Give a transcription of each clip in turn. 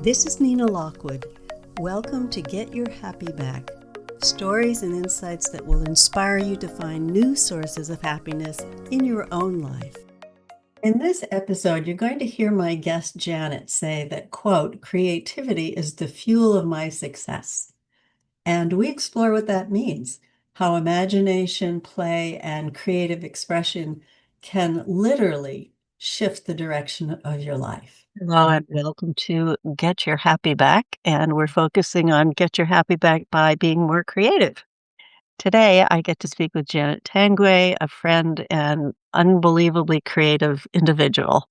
This is Nina Lockwood. Welcome to Get Your Happy Back. Stories and insights that will inspire you to find new sources of happiness in your own life. In this episode, you're going to hear my guest Janet say that, quote, creativity is the fuel of my success. And we explore what that means, how imagination, play, and creative expression can literally shift the direction of your life. Hello and welcome to Get Your Happy Back, and we're focusing on Get Your Happy Back by being more creative. Today, I get to speak with Janet Tanguay, a friend and unbelievably creative individual.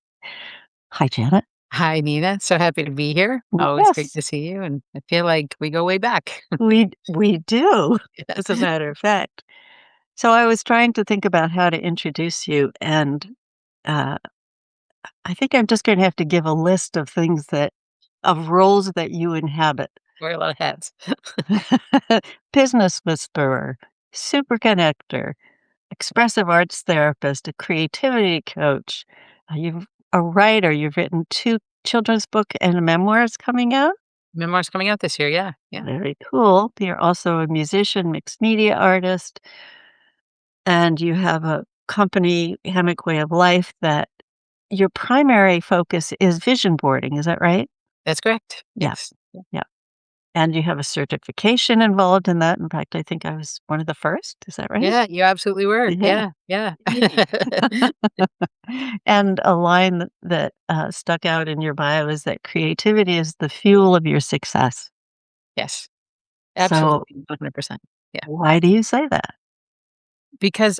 Hi, Janet. Hi, Nina. So happy to be here. Always great Yes, to see you, and I feel like we go way back. we do, as a Yes. matter of fact. So I was trying to think about how to introduce you, and uh, I think I'm just going to have to give a list of of roles that you inhabit. Wear a lot of hats. Business whisperer, super connector, expressive arts therapist, a creativity coach. You've a writer. You've written 2 children's book and memoirs coming out. Memoir's coming out this year. Yeah, yeah. Very cool. You're also a musician, mixed media artist, and you have a company, Hammock Way of Life, that your primary focus is vision boarding. Is that right? That's correct. Yeah. Yes. Yeah. And you have a certification involved in that. In fact, I think I was one of the first. Is that right? Yeah, you absolutely were. Yeah. Yeah, yeah. And a line that stuck out in your bio is that creativity is the fuel of your success. Yes, So absolutely, 100%. Yeah, why do you say that? because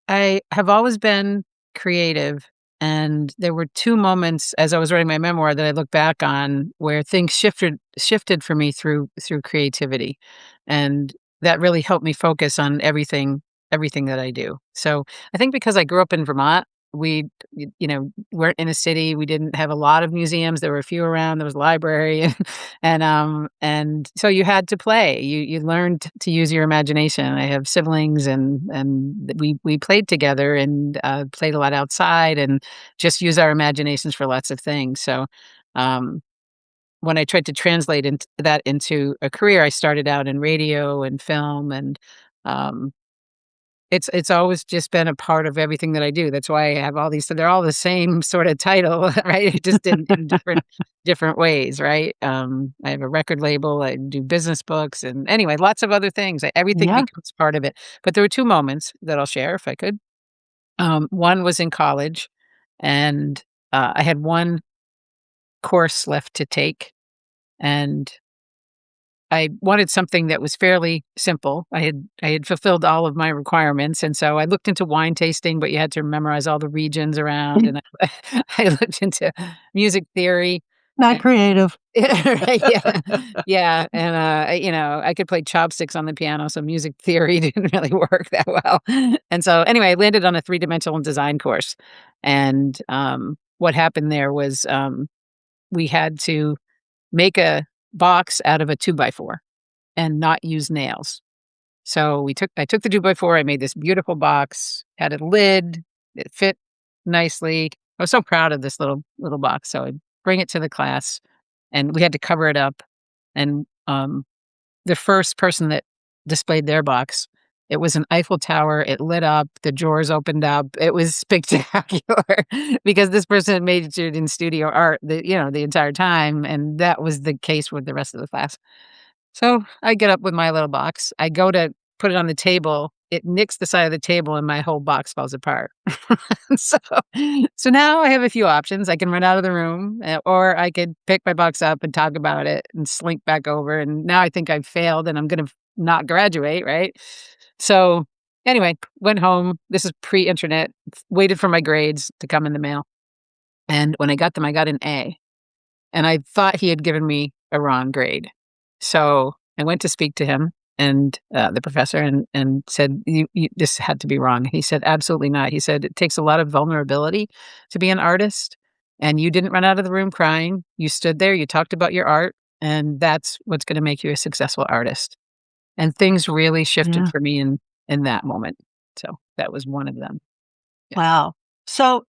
I have always been creative, and there were 2 moments as I was writing my memoir that I look back on where things shifted for me through creativity, and that really helped me focus on everything that I do. So, I think because I grew up in Vermont, weren't in a city, we didn't have a lot of museums, there were a few around, there was a library, and so you had to play. You learned to use your imagination. I have siblings and we played together and, played a lot outside and just use our imaginations for lots of things. So, um, when I tried to translate that into a career, I started out in radio and film and, um it's always just been a part of everything that I do. That's why I have all these they're all the same sort of title, right? Just in different ways, right? I have a record label, I do business books, and anyway, lots of other things. Everything Yeah. becomes part of it. But there were 2 moments that I'll share if I could. One was in college, and, I had 1 course left to take, and I wanted something that was fairly simple. I had fulfilled all of my requirements, and so I looked into wine tasting, but you had to memorize all the regions around, and I I looked into music theory. Not And creative. right, yeah, yeah, and, I could play chopsticks on the piano, so music theory didn't really work that well. And so, anyway, I landed on a three-dimensional design course, and, what happened there was, we had to make a box out of a 2 by 4 and not use nails. So I took the 2 by 4, I made this beautiful box, had a lid, it fit nicely. I was so proud of this little box, so I'd bring it to the class, and we had to cover it up, and, the first person that displayed their box, it was an Eiffel Tower, it lit up, the drawers opened up, it was spectacular because this person had majored in studio art the entire time, and that was the case with the rest of the class. So, I get up with my little box, I go to put it on the table, it nicks the side of the table, and my whole box falls apart. So so now I have a few options, I can run out of the room, or I could pick my box up and talk about it and slink back over, and now I think I've failed and I'm gonna not graduate, right? So, anyway, went home, this is pre-internet, waited for my grades to come in the mail, and when I got them, I got an A. And I thought he had given me a wrong grade. So I went to speak to him and the professor and said, this had to be wrong. He said, absolutely not. He said, it takes a lot of vulnerability to be an artist. And you didn't run out of the room crying. You stood there, you talked about your art, and that's what's going to make you a successful artist. And things really shifted Yeah. for me in that moment. So that was one of them. Yeah. Wow. So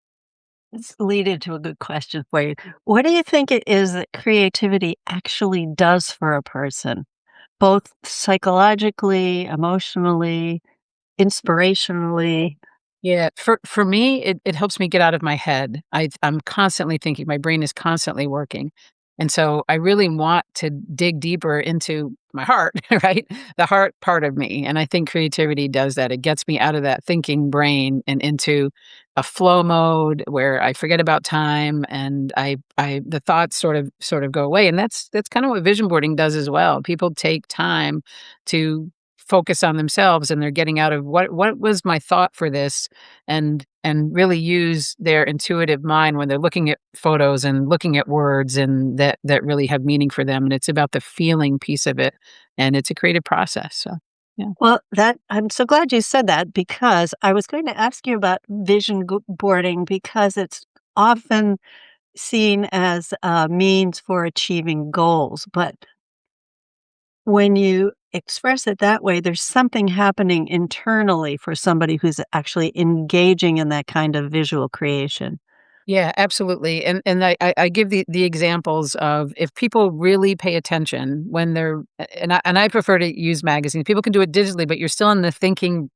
Let's lead into a good question for you. What do you think it is that creativity actually does for a person, both psychologically, emotionally, inspirationally? Yeah, for me, it helps me get out of my head. I'm constantly thinking, my brain is constantly working. And so I really want to dig deeper into my heart, right? The heart part of me. And I think creativity does that. It gets me out of that thinking brain and into a flow mode where I forget about time and I the thoughts sort of go away. And that's kind of what vision boarding does as well. People take time to focus on themselves and they're getting out of what was my thought for this and really use their intuitive mind when they're looking at photos and looking at words and that really have meaning for them, and it's about the feeling piece of it, and it's a creative process. So yeah. Well, that I'm so glad you said that because I was going to ask you about boarding because it's often seen as a means for achieving goals. But when you express it that way, there's something happening internally for somebody who's actually engaging in that kind of visual creation. Yeah, absolutely. And I give the examples of if people really pay attention when they're and I prefer to use magazines. People can do it digitally, but you're still in the thinking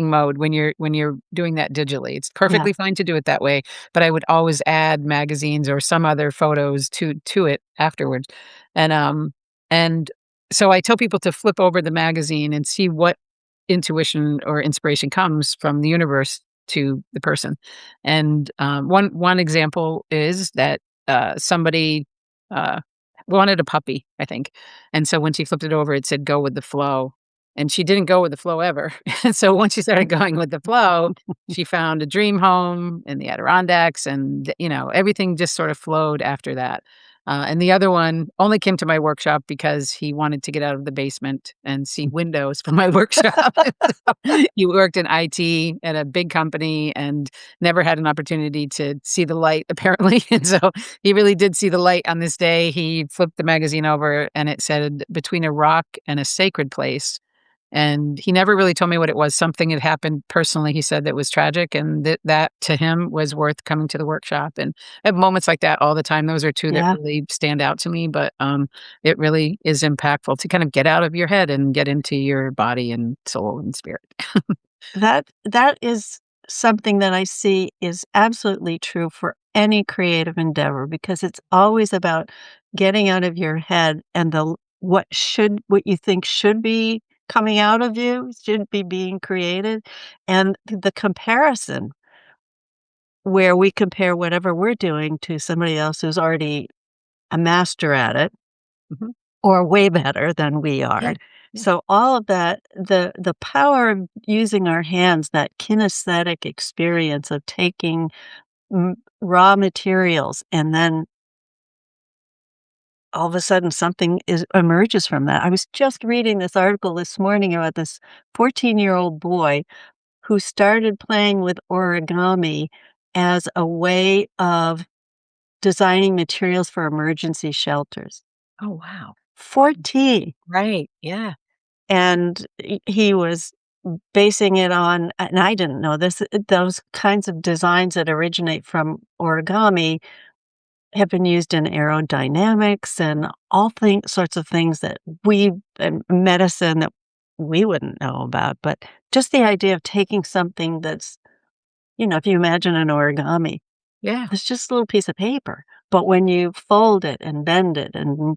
mode when you're doing that digitally. It's Yeah. perfectly fine to do it that way, but I would always add magazines or some other photos to it afterwards. And so I tell people to flip over the magazine and see what intuition or inspiration comes from the universe to the person. And one example is that somebody uh, wanted a puppy, I think, and so when she flipped it over, it said "Go with the flow," and she didn't go with the flow ever. And so once she started going with the flow, she found a dream home in the Adirondacks, and everything just sort of flowed after that. And the other one only came to my workshop because he wanted to get out of the basement and see windows from my workshop. He worked in IT at a big company and never had an opportunity to see the light, apparently. And so he really did see the light on this day. He flipped the magazine over and it said, "Between a rock and a sacred place." And he never really told me what it was. Something had happened personally, he said, that was tragic, and that to him was worth coming to the workshop. And I have moments like that all the time. Those are two that Yeah. really stand out to me, but it really is impactful to kind of get out of your head and get into your body and soul and spirit. That is something that I see is absolutely true for any creative endeavor because it's always about getting out of your head and what you think should be coming out of you, should be being created, and the comparison where we compare whatever we're doing to somebody else who's already a master at it Mhm. or way better than we Yeah. are. Yeah. So all of that, the power of using our hands, that kinesthetic experience of taking raw materials and then all of a sudden something is emerges from that. I was just reading this article this morning about this 14-year-old boy who started playing with origami as a way of designing materials for emergency shelters. Oh, wow. 14. Right. Yeah. And he was basing it on, and I didn't know this, those kinds of designs that originate from origami have been used in aerodynamics and all sorts of things that and medicine that we wouldn't know about. But just the idea of taking something that's, if you imagine an origami, Yeah. it's just a little piece of paper. But when you fold it and bend it, and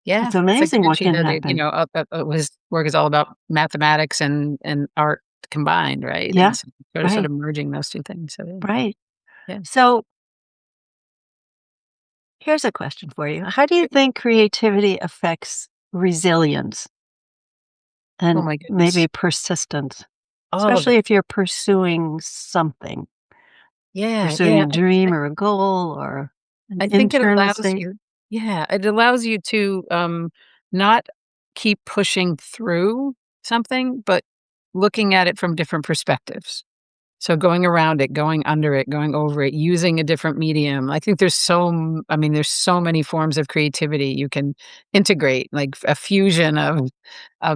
Yeah. it's It's like Da amazing what Vinci can had it, happen. his work is all about mathematics and art combined, right? Yeah, And so sort right, of merging those two things. So right. yeah. So here's a question for you. How do you think creativity affects resilience Oh and my goodness. maybe persistence, All of especially it. if you're pursuing something, Yeah. pursuing Yeah. a dream or a goal or an I think it internal allows state? you it allows you to, not keep pushing through something, but looking at it from different perspectives. So going around it, going under it, going over it, using a different medium. I think there's so many forms of creativity you can integrate, like a fusion of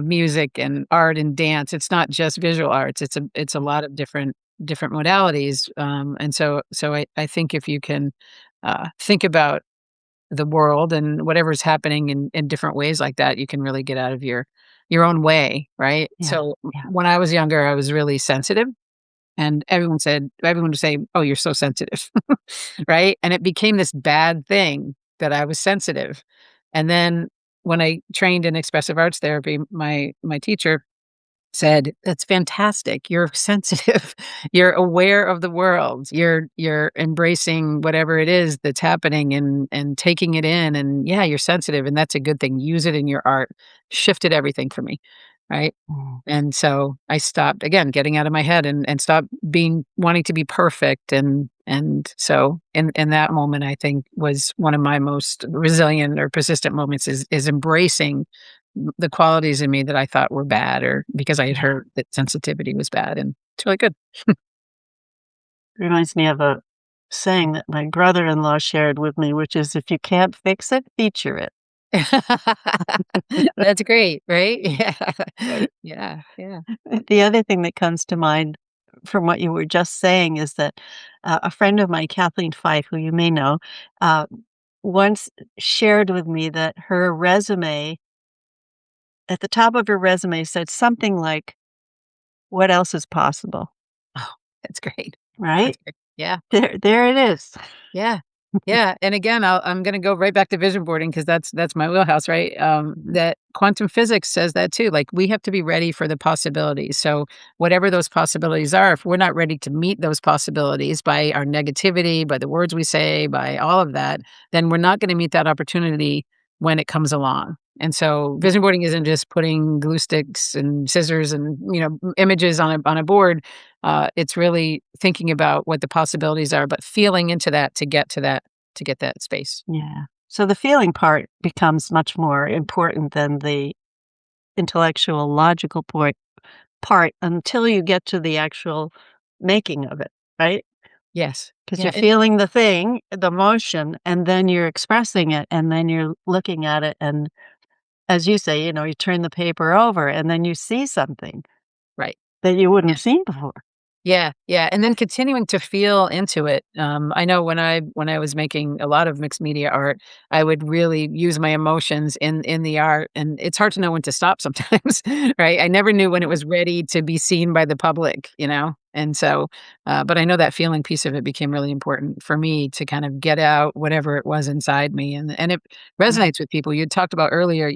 music and art and dance. It's not just visual arts. It's a lot of different different modalities. And so I think if you can think about the world and whatever's happening in different ways like that, you can really get out of your own way, right? Yeah. So Yeah. when I was younger, I was really sensitive, and everyone would say, "Oh, you're so sensitive," right? And it became this bad thing that I was sensitive. And then when I trained in expressive arts therapy, my teacher said, "That's fantastic. You're sensitive. You're aware of the world. You're embracing whatever it is that's happening and taking it in, and yeah, you're sensitive, and that's a good thing. Use it in your art." Shifted everything for me, right? Mm. And so I stopped, again, getting out of my head and stopped being wanting to be perfect, and so in that moment, I think was one of my most resilient or persistent moments is embracing the qualities in me that I thought were bad, or because I had Yeah. heard that sensitivity was bad, and it's really good. Reminds me of a saying that my brother-in-law shared with me, which is, "If you can't fix it, feature it." That's great, right? Yeah. Right? Yeah, yeah. The other thing that comes to mind from what you were just saying is that, a friend of mine, Kathleen Fife, who you may know, uh, once shared with me that her resume at the top of her resume said something like, "What else is possible?" Oh, that's great. Right? That's great. Yeah. There it is. Yeah. Yeah, and again, I'm gonna go right back to vision boarding because that's my wheelhouse, right? Mhm. That quantum physics says that too, like, we have to be ready for the possibilities, so whatever those possibilities are, if we're not ready to meet those possibilities by our negativity, by the words we say, by all of that, then we're not gonna meet that opportunity when it comes along, and so Yeah. vision boarding isn't just putting glue sticks and scissors and, images on a board. It's really thinking about what the possibilities are, but feeling into that to get that space. Yeah. So the feeling part becomes much more important than the intellectual, logical part until you get to the actual making of it, right? Yes. Because 'Cause Yeah, you're feeling the thing, the motion, and then you're expressing it, and then you're looking at it, and as you say, you turn the paper over, and then you see something right. that you wouldn't Yeah. have seen before. Yeah, yeah, and then continuing to feel into it. I know when I was making a lot of mixed media art, I would really use my emotions in the art, and it's hard to know when to stop sometimes, right? I never knew when it was ready to be seen by the public, you know? And so, but I know that feeling piece of it became really important for me to kind of get out whatever it was inside me, and it Mm, resonates with people. You talked about earlier,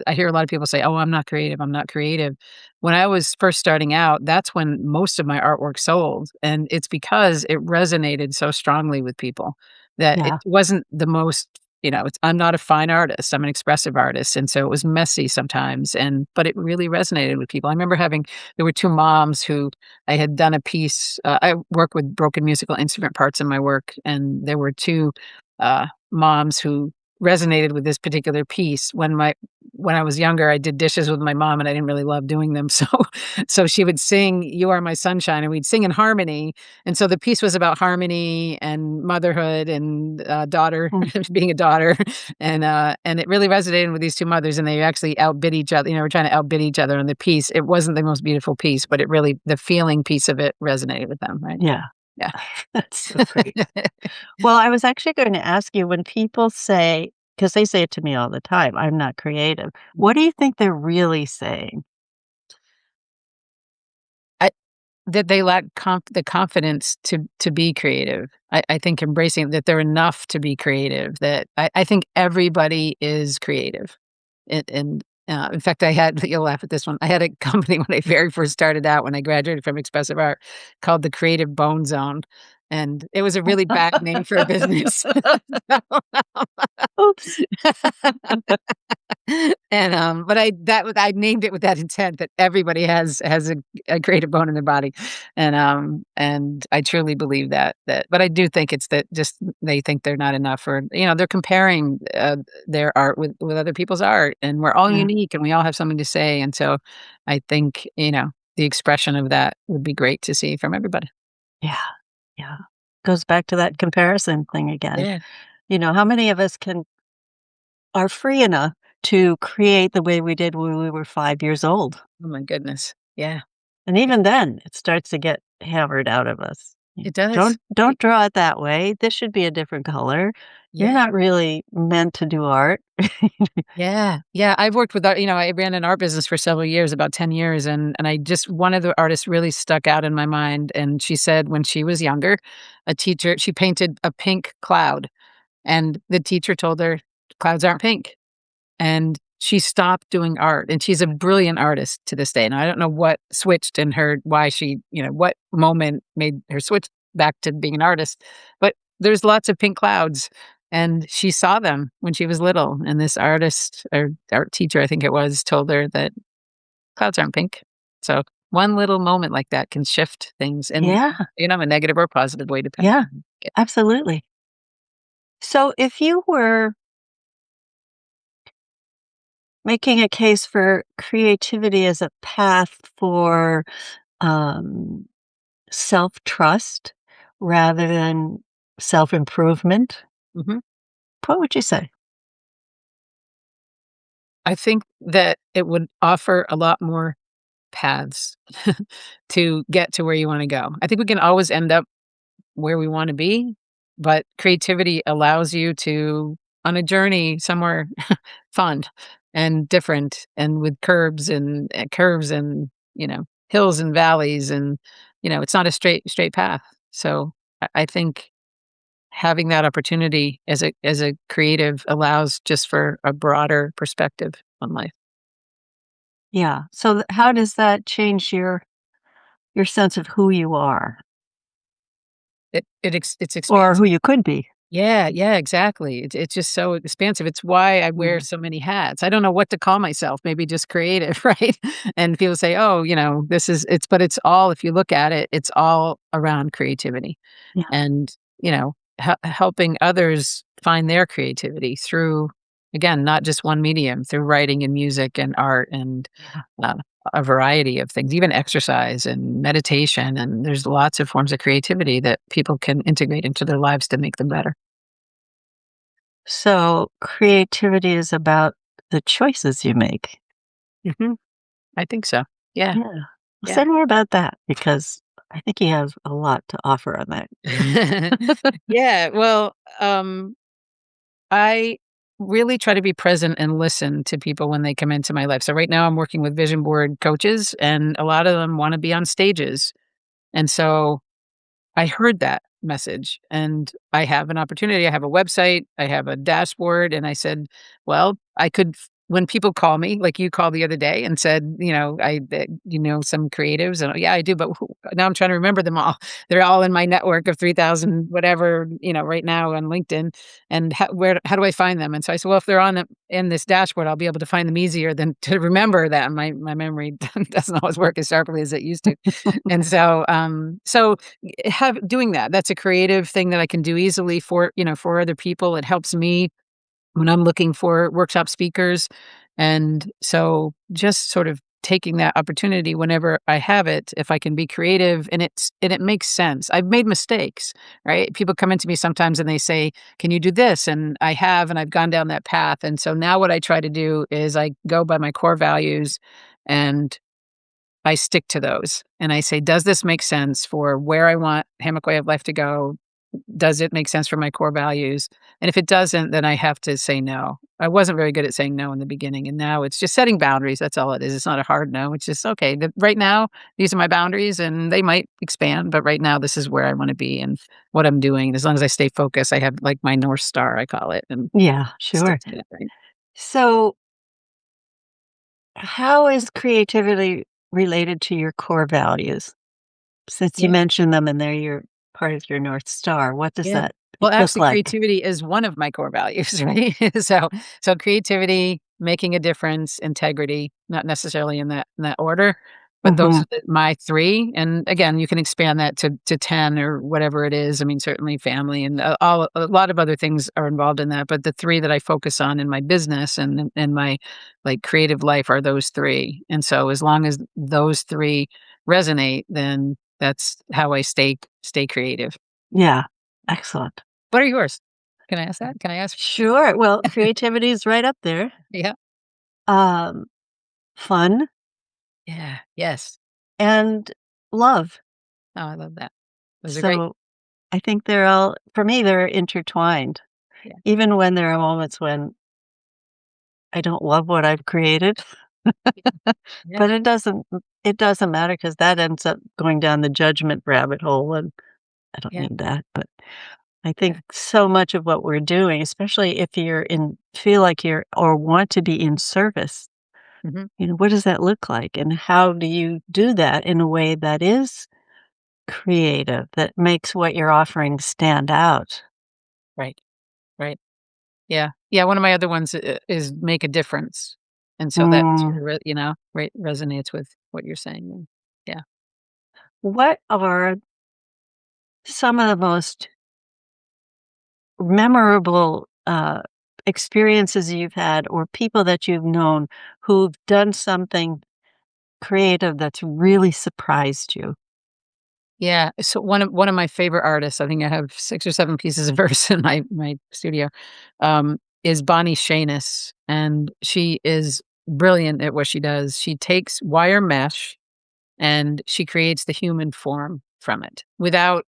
I hear a lot of people say, "Oh, I'm not creative. I'm not creative." When I was first starting out, that's when most of my artwork sold, and it's because it resonated so strongly with people that it yeah, wasn't the most, I'm not a fine artist, I'm an expressive artist, and so it was messy sometimes, but it really resonated with people. I remember there were 2 moms who I had done a piece. I work with broken musical instrument parts in my work, and there were 2 moms who resonated with this particular piece. When I was younger, I did dishes with my mom, and I didn't really love doing them, so she would sing "You Are My Sunshine," and we'd sing in harmony, and so the piece was about harmony and motherhood and, daughter mm, being a daughter, and it really resonated with these 2 mothers, and they actually outbid each other, were trying to outbid each other on the piece. It wasn't the most beautiful piece, but the feeling piece of it resonated with them, right? yeah. Yeah. That's so great. Well, I was actually going to ask you when people say, because they say it to me all the time, "I'm not creative." What do you think they're really saying? I That they lack the confidence to be creative. I think embracing that they're enough to be creative, that I think everybody is creative. In fact, I had you'll laugh at this one. I had a company when I very first started out, when I graduated from expressive art, called the Creative Bone Zone, and it was a really bad name for a business. Oops. And, but I named it with that intent that everybody has a creative bone in their body, and I truly believe but I do think it's that just they think they're not enough, or, they're comparing, their art with other people's art, and we're all Yeah, unique, and we all have something to say, and so I think, the expression of that would be great to see from everybody. yeah, yeah. Goes back to that comparison thing again. Yeah. How many of us are free enough to create the way we did when we were 5 years old? Oh my goodness. Yeah. And even then, it starts to get hammered out of us. It does. Don't draw it that way. This should be a different color. You're Yeah. not really meant to do art. Yeah. Yeah, I've worked with art I ran an art business for several years, about 10 years, and I just one of the artists really stuck out in my mind, and she said when she was younger, a teacher she painted a pink cloud, and the teacher told her, "Clouds aren't pink." And she stopped doing art, and she's a brilliant artist to this day, and I don't know what switched in her why she what moment made her switch back to being an artist, but there's lots of pink clouds, and she saw them when she was little, and this artist or art teacher, I think it was, told her that clouds aren't pink. So, one little moment like that can shift things in, Yeah, a negative or positive way depending yeah, on it. absolutely. So if you were making a case for creativity as a path for, um, self-trust rather than self-improvement, Mhm. what would you say? I think that it would offer a lot more paths to get to where you wanna go. I think we can always end up where we wanna be, but creativity allows you to on a journey somewhere fun and different and with curves and, hills and valleys and, it's not a straight path. So, I think having that opportunity as a creative allows just for a broader perspective on life. Yeah, so how does that change your sense of who you are It's or who expansive. you could be? Yeah, yeah, exactly. It's just so expansive. It's why I wear Mhm. so many hats. I don't know what to call myself, maybe just creative, right? And people say, "Oh, this is it's," but it's all if you look at it, it's all around creativity Yeah, and, helping others find their creativity through again, not just one medium, through writing and music and art and yeah. uh, a variety of things, even exercise and meditation. And there's lots of forms of creativity that people can integrate into their lives to make them better. So creativity is about the choices you make. Hmm. I think so. Yeah. Yeah. Well, Yeah. say more about that because I think he has a lot to offer on that. Yeah. Well, I really try to be present and listen to people when they come into my life. So right now I'm working with vision board coaches and a lot of them want to be on stages. And so I heard that message and I have an opportunity. I have a website, I have a dashboard, and I said, well, I could, when people call me, like you called the other day and said, some creatives, and yeah, I do, but now I'm trying to remember them all. They're all in my network of 3,000, whatever, right now on LinkedIn. And how do I find them? And so I said, well, if they're in this dashboard, I'll be able to find them easier than to remember them. My memory doesn't always work as sharply as it used to. And so have doing that's a creative thing that I can do easily for other people. It helps me when I'm looking for workshop speakers. And so just sort of taking that opportunity whenever I have it, if I can be creative and it makes sense. I've made mistakes, right? People come into me sometimes and they say, "Can you do this?" And I have and I've gone down that path. And so now what I try to do is I go by my core values and I stick to those, and I say, "Does this make sense for where I want Hammock Way of Life to go? Does it make sense for my core values?" And if it doesn't, then I have to say no. I wasn't very good at saying no in the beginning, and now it's just setting boundaries, that's all it is. It's not a hard no, it's just, "Okay, right now, these are my boundaries, and they might expand, but right now, this is where I wanna be and what I'm doing." As long as I stay focused, I have, like, my North Star, I call it, and Yeah, stick sure. to that, right? So how is creativity related to your core values? Since you Yeah. mentioned them and they're your part of your North Star, what does Yeah. that Well, look actually, like? creativity is one of my core values, right? So creativity, making a difference, integrity, not necessarily in that order, but those Mhm. are my 3, and again, you can expand that to 10 or whatever it is. I mean, certainly family and, a lot of other things are involved in that, but the 3 that I focus on in my business and in my, like, creative life are those 3, and so as long as those 3 resonate, then that's how I stay creative. Yeah. Excellent. What are yours? Can I ask that? Can I ask? Sure. Well, creativity is right up there. Yeah. Um, fun Yeah. Yes. and love. Oh, I love that. Those are great. So I think they're all, for me, they're intertwined. Yeah. Even when there are moments when I don't love what I've created, Yeah. but it doesn't matter because that ends up going down the judgment rabbit hole, and I don't Yeah. need that. But I think Yeah. so much of what we're doing, especially if you're in feel like you're or want to be in service, Mhm. what does that look like? And how do you do that in a way that is creative, that makes what you're offering stand out? Right. Right. Yeah. Yeah, one of my other ones is make a difference. And so that sort Mm. of resonates with what you're saying then. Yeah. What are some of the most memorable, experiences you've had or people that you've known who've done something creative that's really surprised you? Yeah. So one of my favorite artists, I think I have 6 or 7 pieces of verse in my studio, is Bonnie Shanus, and she is brilliant at what she does. She takes wire mesh and she creates the human form from it without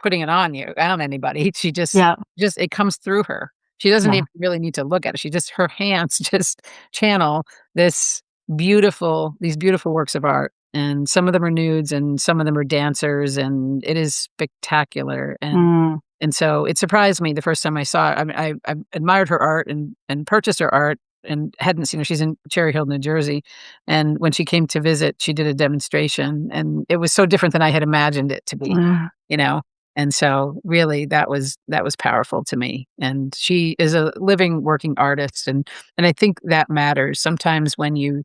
putting it on anybody. She Yeah, just it comes through her. She doesn't yeah. even really need to look at it. She just her hands just channel this these beautiful works of art. And some of them are nudes and some of them are dancers, and it is spectacular. Mm, And so it surprised me the first time I saw it. I mean, I admired her art and purchased her art and hadn't seen her. She's in Cherry Hill, New Jersey. And when she came to visit, she did a demonstration and it was so different than I had imagined it to be, uh, you know? And so really that was powerful to me. And she is a living working artist and I think that matters. Sometimes when you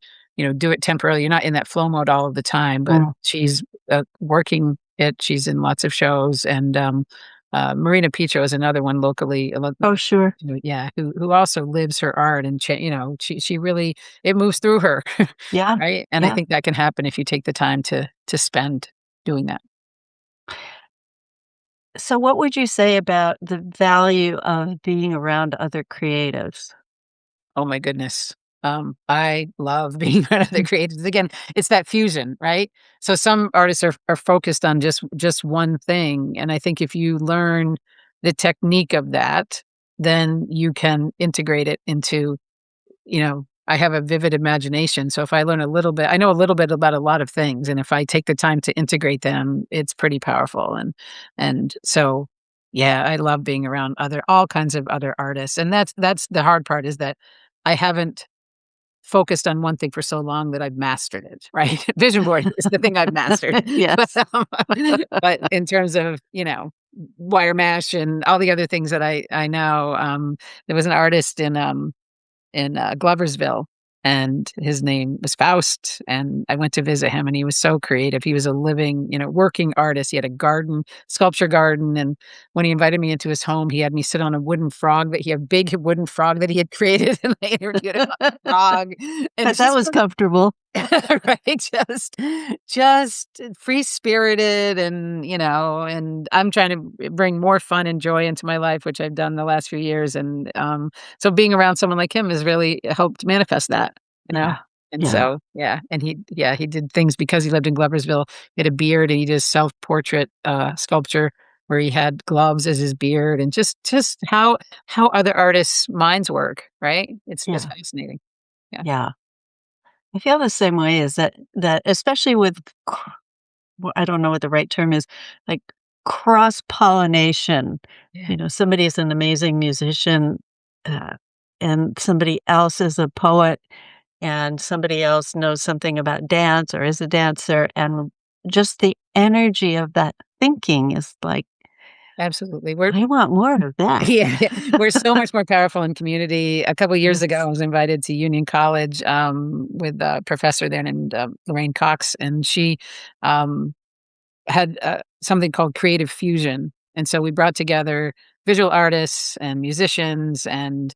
do it temporarily, you're not in that flow mode all of the time, but mm. she's working it. She's in lots of shows and Marina Picho is another one locally, Oh, sure. yeah, who also lives her art and she really it moves through her, Yeah, right? And I yeah. think that can happen if you take the time to spend doing that. So what would you say about the value of being around other creatives? Oh my goodness. I love being one of the creatives. Again, it's that fusion, right? So some artists are focused on just one thing, and I think if you learn the technique of that, then you can integrate it into I have a vivid imagination. So if I learn a little bit, I know a little bit about a lot of things. And if I take the time to integrate them, it's pretty powerful. And so yeah, I love being around all kinds of other artists. And that's the hard part is that I haven't focused on one thing for so long that I've mastered it, right? Vision board is the thing I've mastered. But, Yes. but in terms of, wire mesh and all the other things that I know, there was an artist in Gloversville, and his name was Faust, and I went to visit him, and he was so creative. He was a living, working artist. He had a garden, sculpture garden, and when he invited me into his home, he had me sit on a wooden frog that he had big wooden frog that he had created, and I interviewed him on the frog, and Bet it's that just was comfortable. right, just free spirited and I'm trying to bring more fun and joy into my life, which I've done the last few years, and, so being around someone like him has really helped manifest that, you know? Yeah, And yeah. so, yeah, and he did things because he lived in Gloversville. He had a beard, and he did self-portrait, sculpture where he had gloves as his beard, and just how other artists' minds work, right? It's Yeah, fascinating. Yeah. yeah. I feel the same way is that especially with I don't know what the right term is, like cross-pollination. Yeah. Somebody is an amazing musician, uh, and somebody else is a poet, and somebody else knows something about dance or is a dancer, and just the energy of that thinking is like, Absolutely. I want more of that. Yeah, yeah. We're so much more powerful in community. A couple years ago, I Yes. was invited to Union College, with a professor there named, Lorraine Cox, and she, um, had, something called creative fusion, and so we brought together visual artists and musicians and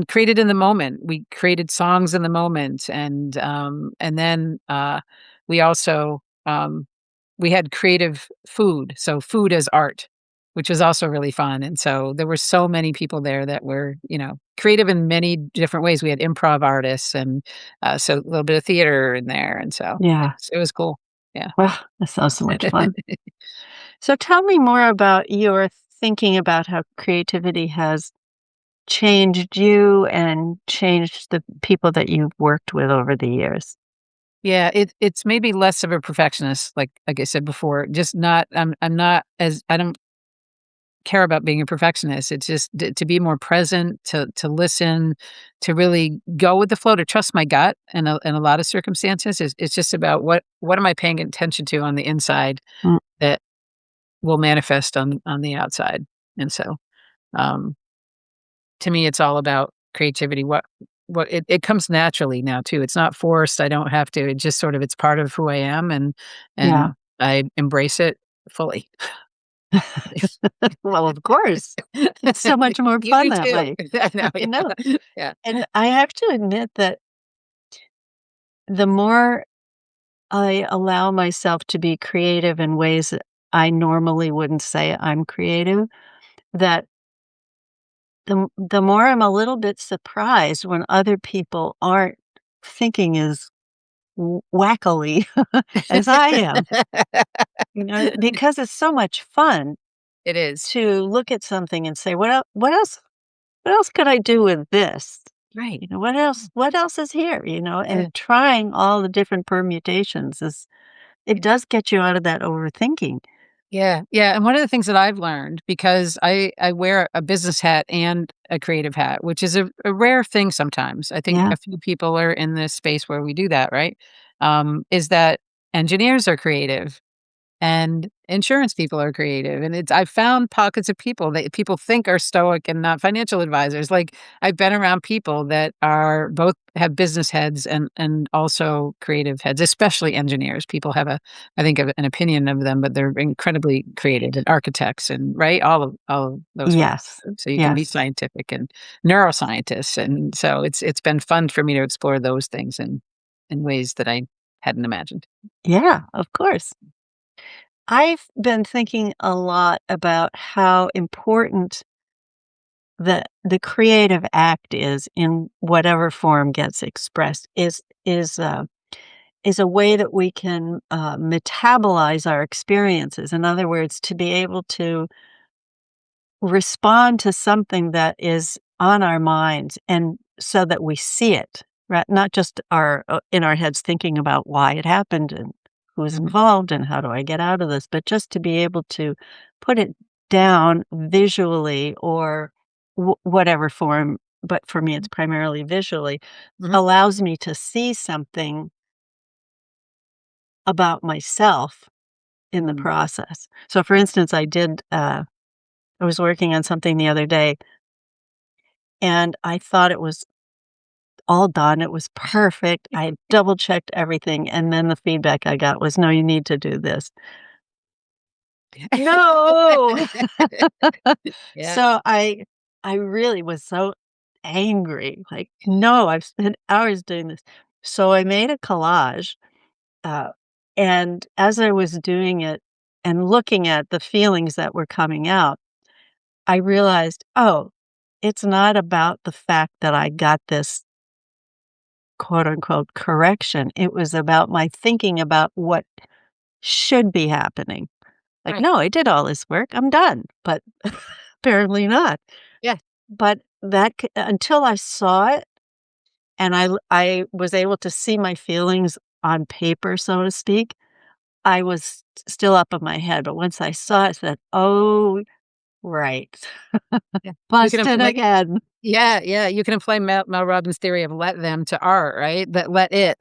created in the moment. We created songs in the moment, and then, we also, we had creative food, so food as art, which was also really fun, and so there were so many people there that were, creative in many different ways. We had improv artists and, so a little bit of theater in there, and so Yeah. it was cool. Yeah. Well, that sounds so much fun. So tell me more about your thinking about how creativity has changed you and changed the people that you've worked with over the years. Yeah, it's maybe less of a perfectionist, like I said before, just not I'm not as I don't care about being a perfectionist. It's just to be more present, to listen, to really go with the flow, to trust my gut in a lot of circumstances. It's just about what am I paying attention to on the inside Mm, that will manifest on the outside. And so, um, to me, it's all about creativity. It comes naturally now too. It's not forced. I don't have to. It just sort of it's part of who I am, yeah. and I embrace it fully. Well, of course. It's so much more You fun do that too. way. I know. I know. Yeah. Yeah. And I have to admit that the more I allow myself to be creative in ways that I normally wouldn't say I'm creative, that the more I'm a little bit surprised when other people aren't thinking as wackily as I am, because it's so much fun It is. to look at something and say, what else could I do with this? Right. What else is here, Yeah. and trying all the different permutations is it does get you out of that overthinking. Yeah, yeah, and one of the things that I've learned, because I wear a business hat and a creative hat, which is a rare thing sometimes. I think Yeah. a few people are in this space where we do that, right? Is that engineers are creative and insurance people are creative, and it's I've found pockets of people that people think are stoic and not financial advisors. Like, I've been around people that are both have business heads and also creative heads, especially engineers. People have I think, an opinion of them, but they're incredibly creative, and architects, and right, all of those folks. Yes. So you can be Yes. scientific and neuroscientists, and so it's been fun for me to explore those things in ways that I hadn't imagined. Yeah, of course. I've been thinking a lot about how important the creative act is in whatever form gets expressed is a way that we can metabolize our experiences. In other words, to be able to respond to something that is on our minds and so that we see it, right? Not just our in our heads thinking about why it happened and who's Mhm, involved and how do I get out of this, but just to be able to put it down visually or whatever form, but for me it's primarily visually, mhm, allows me to see something about myself in the mm. process. So for instance, I was working on something the other day and I thought it was all done. It was perfect. I had double checked everything, and then the feedback I got was, "No, you need to do this." No! Yeah. So I really was so angry, like, "No, I've spent hours doing this." So I made a collage, uh, and as I was doing it and looking at the feelings that were coming out, I realized, "Oh, it's not about the fact that I got this quote unquote correction. It was about my thinking about what should be happening. Like, Right. no, I did all this work. I'm done. But apparently not. Yeah. But until I saw it and I was able to see my feelings on paper, so to speak, I was still up in my head. But once I saw it, I said, oh, right. Yeah. You can Busted apply again. Yeah, yeah, you can apply Mel Robbins' theory of let them to art, right? That let it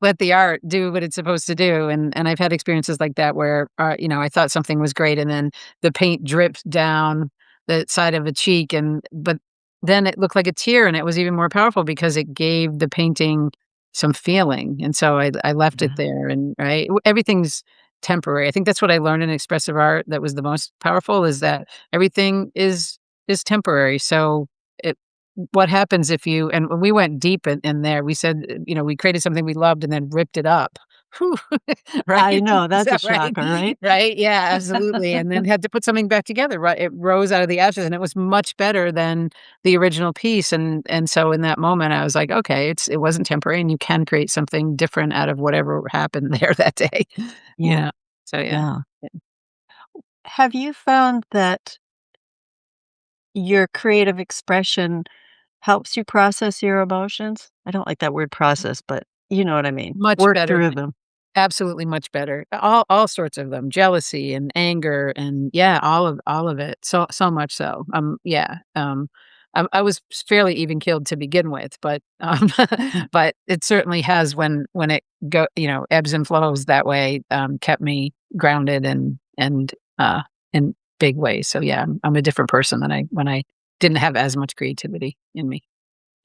let the art do what it's supposed to do, and I've had experiences like that where, I thought something was great, and then the paint dripped down the side of a cheek, but then it looked like a tear, and it was even more powerful because it gave the painting some feeling, and so I left it Yeah. there, and right? Everything's temporary. I think that's what I learned in expressive art that was the most powerful, is that everything is temporary. So it what happens if you and when we went deep in there, we said, we created something we loved and then ripped it up. whew, right? I know, Is that's a that right? shocker, right? Right? Yeah, absolutely. And then had to put something back together, right? It rose out of the ashes and it was much better than the original piece. And so in that moment I was like, okay, it wasn't temporary and you can create something different out of whatever happened there that day. You Yeah, know? So yeah. yeah. Have you found that your creative expression helps you process your emotions? I don't like that word process, but you know what I mean. Much Work better. through them. Absolutely much better. All sorts of them, jealousy and anger and yeah, all of it. So much so. Yeah. I was fairly even keeled to begin with, but but it certainly has when it ebbs and flows that way, kept me grounded and in big ways. So yeah, I'm a different person than I when I didn't have as much creativity in me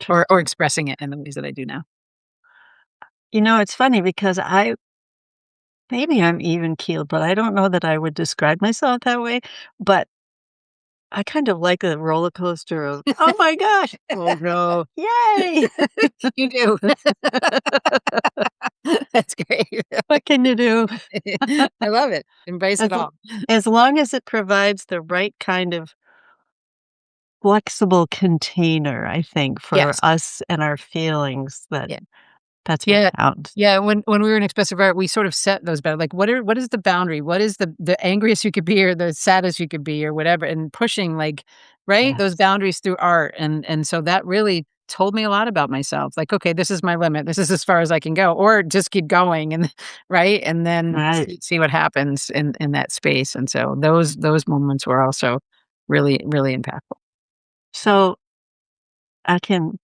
or Interesting. expressing it in the ways that I do now. You know, it's funny because maybe I'm even keeled, but I don't know that I would describe myself that way. But I kind of like a roller coaster of, oh my gosh, oh no, yay. You do. That's great. What can you do? I love it. Embrace As, it l- all. as long as it provides the right kind of flexible container, I think, for Yes. us and our feelings, Yeah. that's what Yeah. counts. Yeah, when we were in expressive art, we sort of set those boundaries. Like, what is the boundary? What is the angriest you could be or the saddest you could be or whatever, and pushing, like, right? Those Yes. boundaries through art, and so that really told me a lot about myself. Like, okay, this is my limit. This is as far as I can go, or just keep going and right? And then Right. see what happens in that space, and so those moments were also really, really impactful. So I can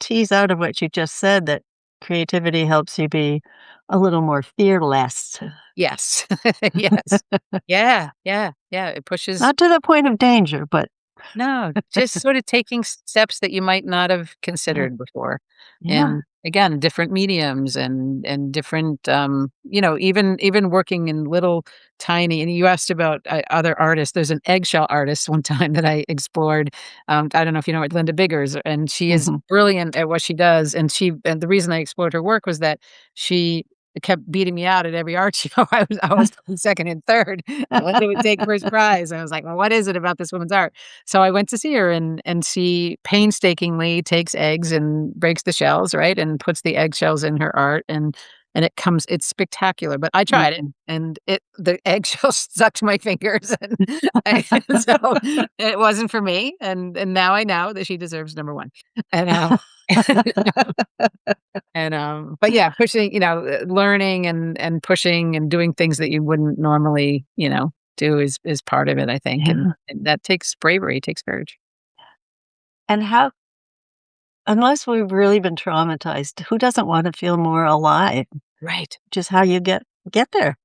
tease out of what you just said that creativity helps you be a little more fearless. Yes. Yes. Yeah, yeah, yeah, it pushes. Not to the point of danger, but No, just sort of taking steps that you might not have yeah. considered before. Yeah. And again, different mediums and different even working in little tiny and you asked about other artists. There's an eggshell artist one time that I explored. I don't know if you know what Linda Biggers, and she is Mhm. brilliant at what she does. And the reason I explored her work was that she kept beating me out at every art show. I was second and third. Linda would take first prize. I was like, well, what is it about this woman's art? So I went to see her and she painstakingly takes eggs and breaks the shells, right, and puts the eggshells in her art and it's spectacular, but I tried it Mhm. and the eggshells stuck to my fingers and I so it wasn't for me and now I know that she deserves number 1. And, but yeah, pushing, learning and pushing and doing things that you wouldn't normally, do is part of it, I think, Yeah. and that takes bravery, takes courage. And how unless we've really been traumatized, who doesn't wanna feel more alive? Right. Just how you get there.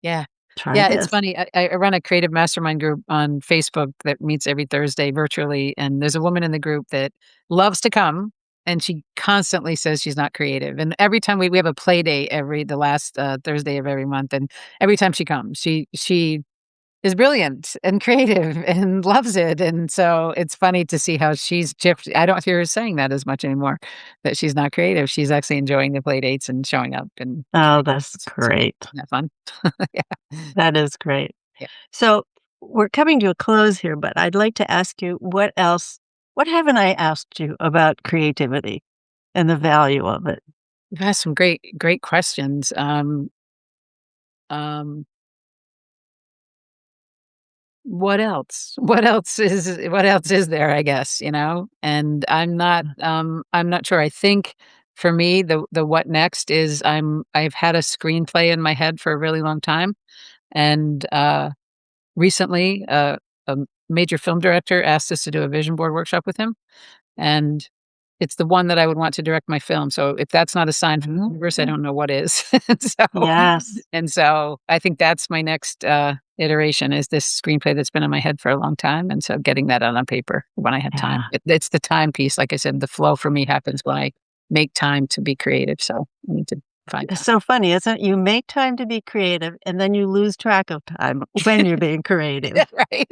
Yeah. Try Yeah, it's this. funny. I run a creative mastermind group on Facebook that meets every Thursday virtually, and there's a woman in the group that loves to come, and she constantly says she's not creative. And every time we have a play day every the last Thursday of every month, and every time she comes, she is brilliant and creative and loves it, and so it's funny to see how she's shift I don't hear her saying that as much anymore, that she's not creative. She's actually enjoying the play dates and showing up and Oh, creating. that's So, great. isn't that fun? Yeah. That is great. Yeah. So, we're coming to a close here, but I'd like to ask you what haven't I asked you about creativity and the value of it? You've asked some great questions. Um, what else? What else is there, I guess, you know? And I'm not sure. I think for me, the what next is I've had a screenplay in my head for a really long time. And recently a major film director asked us to do a vision board workshop with him. And it's the one that I would want to direct my film, so if that's not a sign from the universe, I Mhm. don't know what is. So Yes. I think that's my next, iteration is this screenplay that's been in my head for a long time, and so getting that out on paper when I have time. Yeah. It's the time piece, like I said, the flow for me happens when I make time to be creative, so I need to find It's time. so funny, isn't it? You make time to be creative, and then you lose track of time when you're being creative. Right?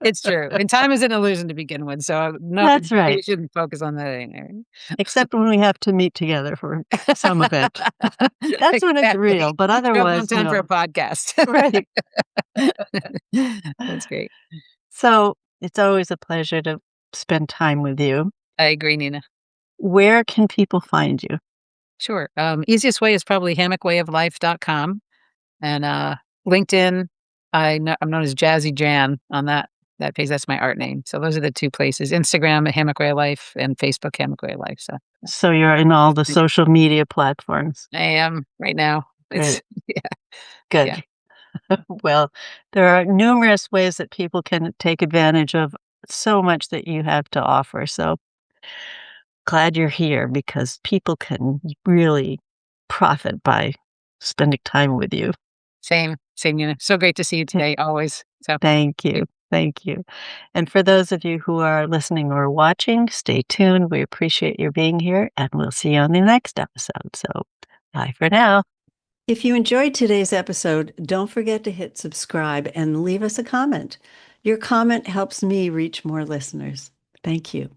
It's true. And time is an illusion to begin with. So no, That's maybe right. we shouldn't focus on that anyway. Except when we have to meet together for some event. That's when it's Exactly. real, but Show up on otherwise, time for a podcast. right. That's great. So, it's always a pleasure to spend time with you. I agree, Nina. Where can people find you? Sure. Easiest way is probably hammockwayoflife.com and LinkedIn. I'm known as Jazzy Jan on that page. That's my art name. So those are the two places: Instagram at Hammock Way of Life and Facebook Hammock Way of Life. So So you're in all the social media platforms. I am right now. It's Great. yeah, yeah. Good. Well, there are numerous ways that people can take advantage of so much that you have to offer. So glad you're here because people can really profit by spending time with you. Same, Nina. So great to see you today. Always. So Thank you. Thank you. And for those of you who are listening or watching, stay tuned. We appreciate your being here, and we'll see you on the next episode. So bye for now. If you enjoyed today's episode, don't forget to hit subscribe and leave us a comment. Your comment helps me reach more listeners. Thank you.